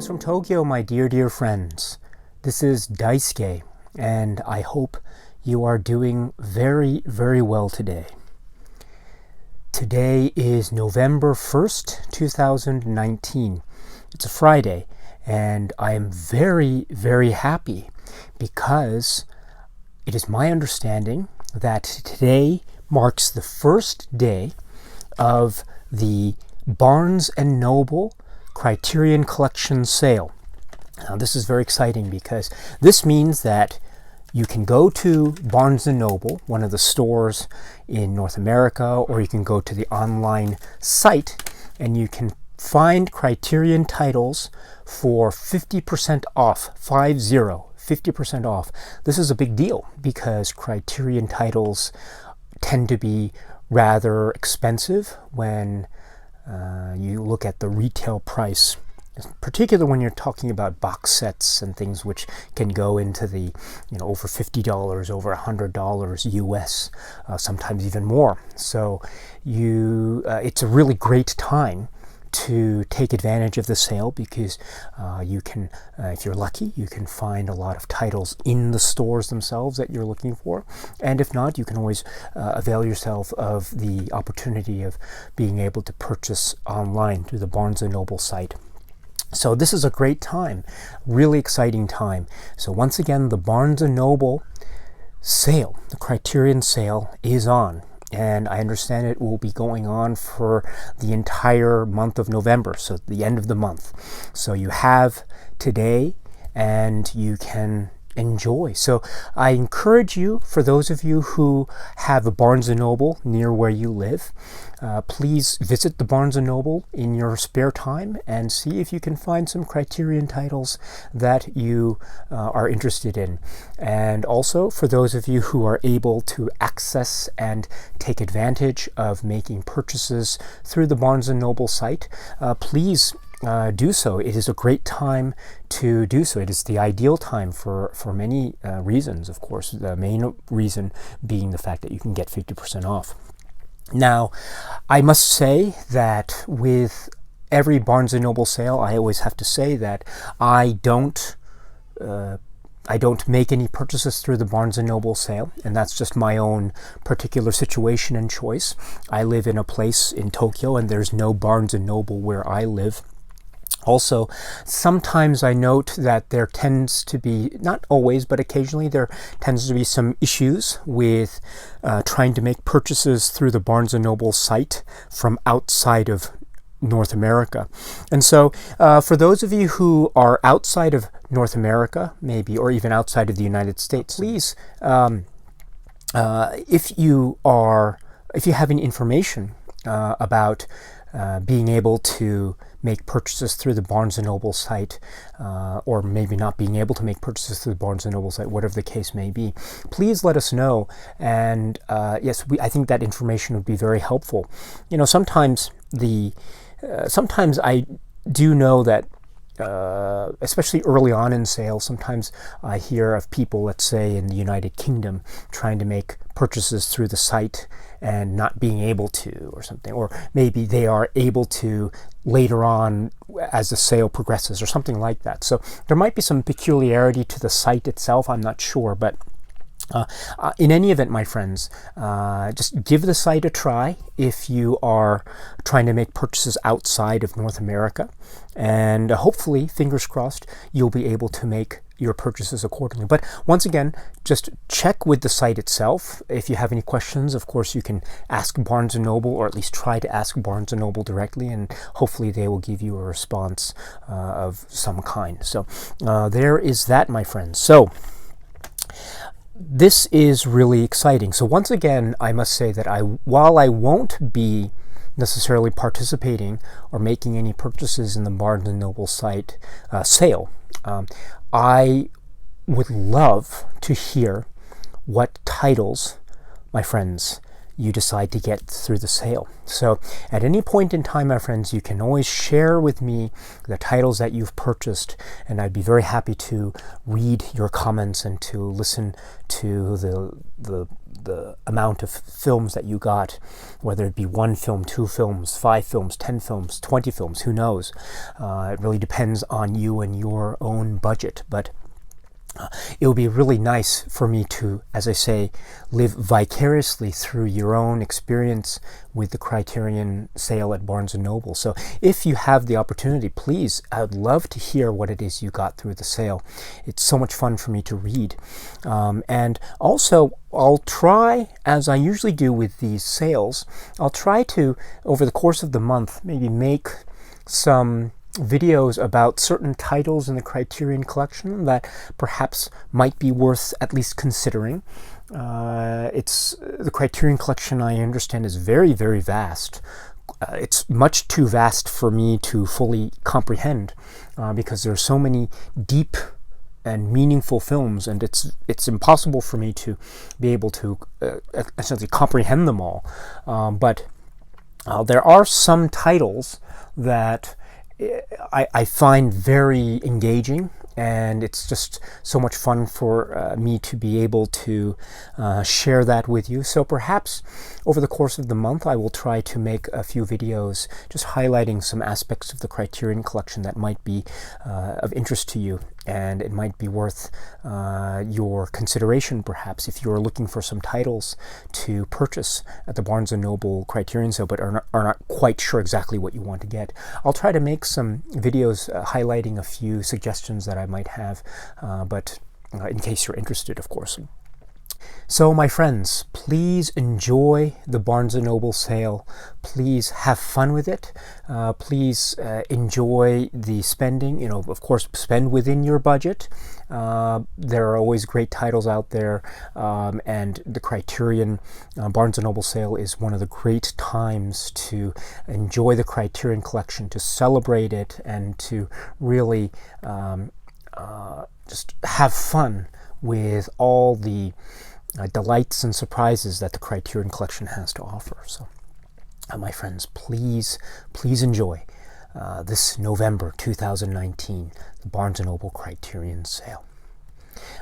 Greetings from Tokyo, my dear friends. This is Daisuke, and I hope you are doing very well today. Today is November 1st, 2019. It's a Friday, and I am very happy because it is my understanding that today marks the first day of the Barnes & Noble Criterion Collection sale. Now this is very exciting because this means that you can go to Barnes & Noble, one of the stores in North America, or you can go to the online site and you can find Criterion titles for 50% off, 50% off. This is a big deal because Criterion titles tend to be rather expensive when you look at the retail price, particularly when you're talking about box sets and things which can go into the, over $50, over $100 US, sometimes even more. So it's a really great time to take advantage of the sale because you can, if you're lucky, you can find a lot of titles in the stores themselves that you're looking for. And if not, you can always avail yourself of the opportunity of being able to purchase online through the Barnes & Noble site. So this is a great time, really exciting time. So once again, the Barnes & Noble sale, the Criterion sale is on. And I understand it will be going on for the entire month of November, so the end of the month. So you have today and you can enjoy. So I encourage you, for those of you who have a Barnes & Noble near where you live, please visit the Barnes & Noble in your spare time and see if you can find some Criterion titles that you are interested in. And also, for those of you who are able to access and take advantage of making purchases through the Barnes & Noble site, please do so. It is a great time to do so. It is the ideal time for many reasons, of course. The main reason being the fact that you can get 50% off. Now, I must say that with every Barnes & Noble sale, I always have to say that I don't make any purchases through the Barnes & Noble sale, and that's just my own particular situation and choice. I live in a place in Tokyo, and there's no Barnes & Noble where I live. Also, sometimes I note that there tends to be, not always, but occasionally there tends to be some issues with trying to make purchases through the Barnes & Noble site from outside of North America. And so for those of you who are outside of North America, maybe, or even outside of the United States, please, if you have any information about being able to make purchases through the Barnes & Noble site, or maybe not being able to make purchases through the Barnes & Noble site, whatever the case may be, please let us know. And yes, I think that information would be very helpful. Sometimes sometimes I do know that especially early on in sales, sometimes I hear of people, let's say in the United Kingdom, trying to make purchases through the site and not being able to, or something, or maybe they are able to later on as the sale progresses, or something like that. So there might be some peculiarity to the site itself, I'm not sure, but in any event, my friends, just give the site a try if you are trying to make purchases outside of North America, and hopefully, fingers crossed, you'll be able to make your purchases accordingly. But once again, just check with the site itself. If you have any questions, of course, you can ask Barnes & Noble, or at least try to ask Barnes & Noble directly, and hopefully they will give you a response of some kind. So there is that, my friends. So this is really exciting. So once again, I must say that while I won't be necessarily participating or making any purchases in the Barnes & Noble site sale, I would love to hear what titles, my friends, you decide to get through the sale. So at any point in time, my friends, you can always share with me the titles that you've purchased, and I'd be very happy to read your comments and to listen to the the amount of films that you got, whether it be 1 film, 2 films, 5 films, 10 films, 20 films, who knows. It really depends on you and your own budget, but it would be really nice for me to, as I say, live vicariously through your own experience with the Criterion sale at Barnes & Noble. So if you have the opportunity, please, I would love to hear what it is you got through the sale. It's so much fun for me to read. And also, I'll try, as I usually do with these sales, I'll try to, over the course of the month, maybe make some videos about certain titles in the Criterion collection that perhaps might be worth at least considering. It's the Criterion collection, I understand, is very, very vast. It's much too vast for me to fully comprehend because there are so many deep and meaningful films, and it's impossible for me to be able to essentially comprehend them all. But there are some titles that I find very engaging, and it's just so much fun for me to be able to share that with you. So perhaps over the course of the month I will try to make a few videos just highlighting some aspects of the Criterion collection that might be of interest to you, and it might be worth your consideration perhaps if you're looking for some titles to purchase at the Barnes & Noble Criterion sale but are not quite sure exactly what you want to get. I'll try to make some videos highlighting a few suggestions that I might have, but in case you're interested, of course. So my friends, please enjoy the Barnes & Noble sale. Please have fun with it. Please enjoy the spending. Of course, spend within your budget. There are always great titles out there, and the Criterion Barnes & Noble sale is one of the great times to enjoy the Criterion collection, to celebrate it, and to really just have fun with all the delights and surprises that the Criterion collection has to offer. So, my friends, please enjoy this November 2019, the Barnes & Noble Criterion sale.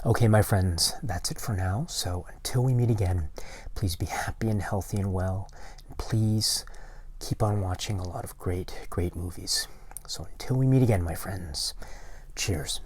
Okay, my friends, that's it for now. So until we meet again, please be happy and healthy and well. And please keep on watching a lot of great movies. So until we meet again, my friends, cheers.